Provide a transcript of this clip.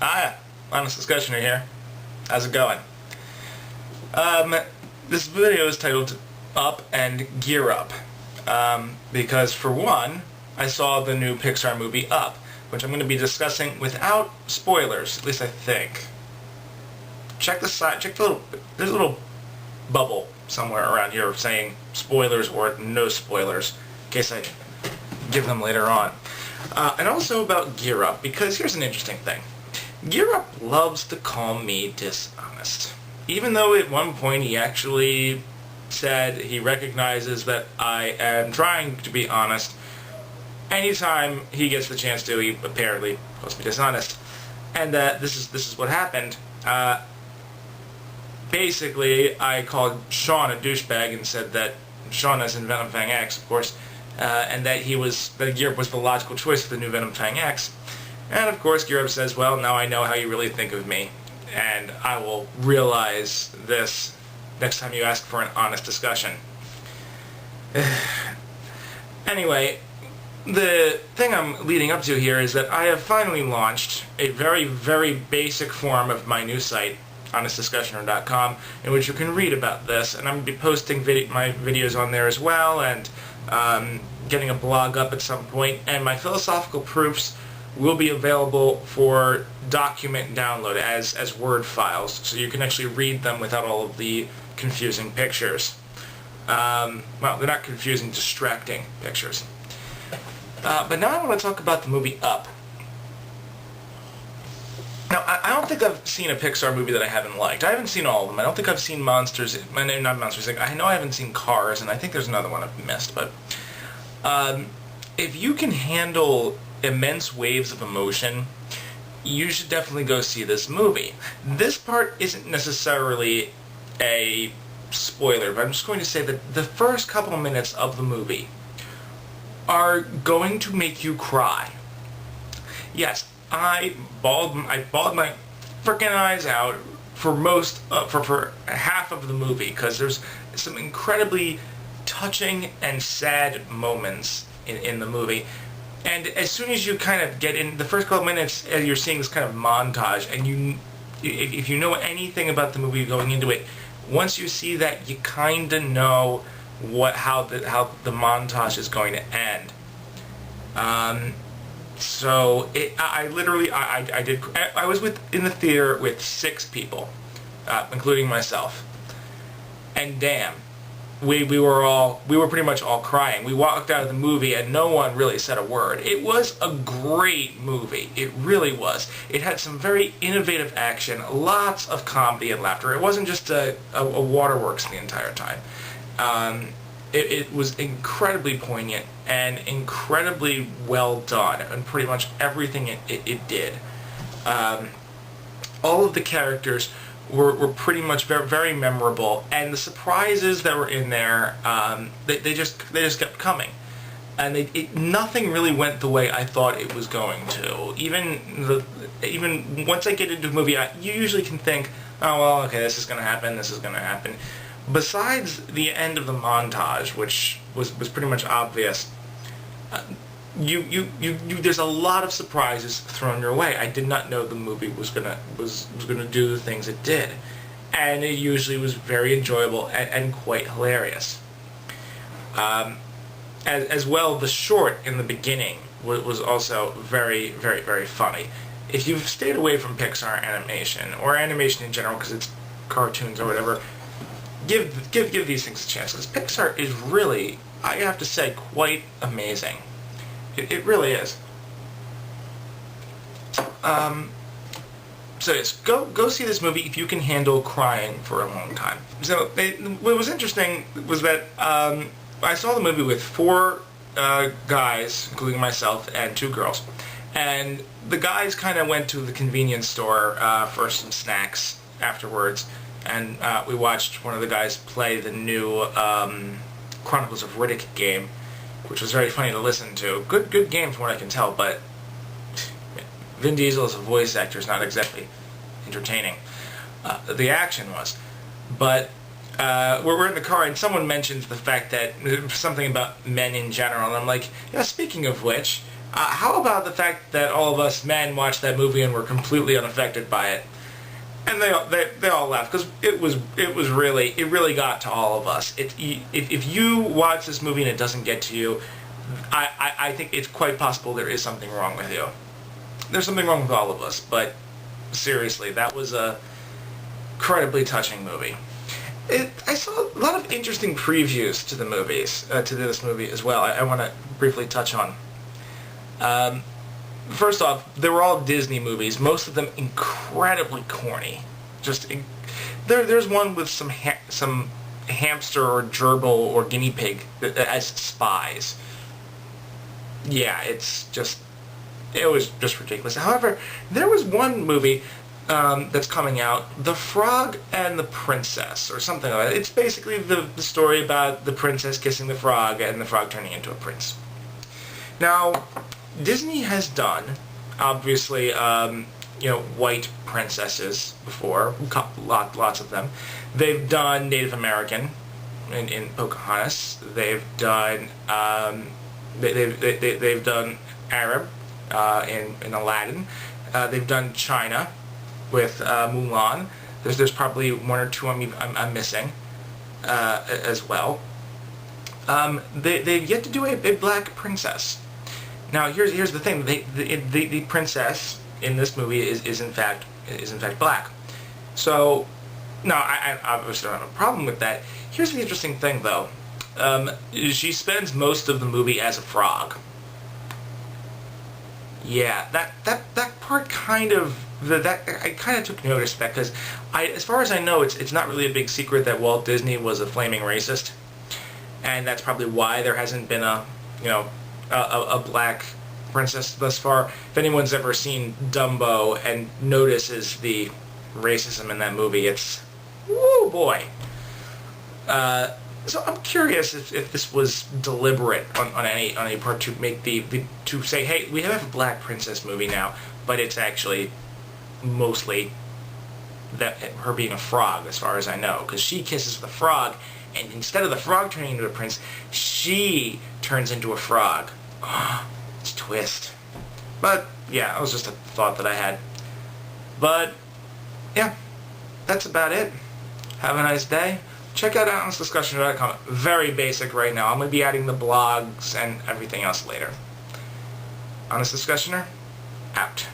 Hiya, HonestDiscussioner here. How's it going? This video is titled Up and Geerup, because for one, I saw the new Pixar movie Up, which I'm going to be discussing without spoilers, at least I think. Check the side, there's a little bubble somewhere around here saying spoilers or no spoilers, in case I give them later on. And also about Geerup, because here's an interesting thing. Geerup loves to call me dishonest. Even though at one point he actually said he recognizes that I am trying to be honest, anytime he gets the chance to, he apparently calls me dishonest. And this is what happened. Basically, I called Sean a douchebag and said that Sean as in Venom Fang X, of course, and that Geerup was the logical choice for the new Venom Fang X. And of course, Geerup says, well, now I know how you really think of me, and I will realize this next time you ask for an honest discussion. Anyway, the thing I'm leading up to here is that I have finally launched a very, very basic form of my new site, HonestDiscussioner.com, in which you can read about this, and I'm going to be posting my videos on there as well, and getting a blog up at some point, and my philosophical proofs will be available for document download as Word files, so you can actually read them without all of the confusing pictures. Well, they're not confusing, distracting pictures. But now I want to talk about the movie Up. Now, I don't think I've seen a Pixar movie that I haven't liked. I haven't seen all of them. I don't think I've seen Monsters, not Monsters, I know I haven't seen Cars, and I think there's another one I've missed, but if you can handle immense waves of emotion, you should definitely go see this movie. This part isn't necessarily a spoiler, but I'm just going to say that the first couple of minutes of the movie are going to make you cry. Yes, I bawled my frickin' eyes out for for half of the movie, because there's some incredibly touching and sad moments in the movie. And as soon as you kind of get in the first couple minutes, you're seeing this kind of montage, and if you know anything about the movie going into it, once you see that, you kind of know how the montage is going to end. So I was in the theater with 6 people, including myself, and damn. We were pretty much all crying. We walked out of the movie and no one really said a word. It was a great movie. It really was. It had some very innovative action, lots of comedy and laughter. It wasn't just a waterworks the entire time. It was incredibly poignant and incredibly well done, and pretty much everything it did. All of the characters were pretty much very, very memorable, and the surprises that were in there, they just kept coming, and nothing really went the way I thought it was going to. Even once I get into a movie, you usually can think, oh well, okay, this is going to happen, this is going to happen. Besides the end of the montage, which was pretty much obvious, there's a lot of surprises thrown your way. I did not know the movie was gonna do the things it did, and it usually was very enjoyable and quite hilarious. As well, the short in the beginning was also very, very, very funny. If you've stayed away from Pixar animation or animation in general, because it's cartoons or whatever, give these things a chance, because Pixar is really, I have to say, quite amazing. It really is. So yes, go see this movie if you can handle crying for a long time. So what was interesting was that I saw the movie with 4 guys, including myself, and 2 girls. And the guys kind of went to the convenience store for some snacks afterwards, and we watched one of the guys play the new Chronicles of Riddick game, which was very funny to listen to. Good game from what I can tell, but Vin Diesel as a voice actor is not exactly entertaining. The action was. But we're in the car, and someone mentions the fact that something about men in general, and I'm like, yeah, speaking of which, How about the fact that all of us men watched that movie and were completely unaffected by it? And they all laughed because it really got to all of us. If you watch this movie and it doesn't get to you, I think it's quite possible there is something wrong with you. There's something wrong with all of us, but seriously, that was a incredibly touching movie. I saw a lot of interesting previews to the movies, to this movie as well. I want to briefly touch on. First off, they were all Disney movies, most of them incredibly corny. There's one with some hamster or gerbil or guinea pig as spies. Yeah, it was just ridiculous. However, there was one movie that's coming out, The Frog and the Princess, or something like that. It's basically the story about the princess kissing the frog and the frog turning into a prince. Now, Disney has done, obviously, white princesses before, lots of them. They've done Native American in Pocahontas. They've done they've done Arab in Aladdin. They've done China with Mulan. There's probably one or two I'm missing as well. They've yet to do a black princess. Now here's the thing: the princess in this movie is in fact black. So no, I obviously don't have a problem with that. Here's the interesting thing, though. She spends most of the movie as a frog. Yeah, that part kind of I kind of took notice of that because as far as I know, it's not really a big secret that Walt Disney was a flaming racist, and that's probably why there hasn't been a black princess thus far. If anyone's ever seen Dumbo and notices the racism in that movie, it's woo boy. So I'm curious if this was deliberate on any part to make to say, hey, we have a black princess movie now, but it's actually mostly her being a frog, as far as I know, because she kisses the frog, and instead of the frog turning into a prince, she turns into a frog. It's a twist. But yeah, it was just a thought that I had. But yeah, that's about it. Have a nice day. Check out HonestDiscussioner.com. Very basic right now. I'm going to be adding the blogs and everything else later. HonestDiscussioner, out.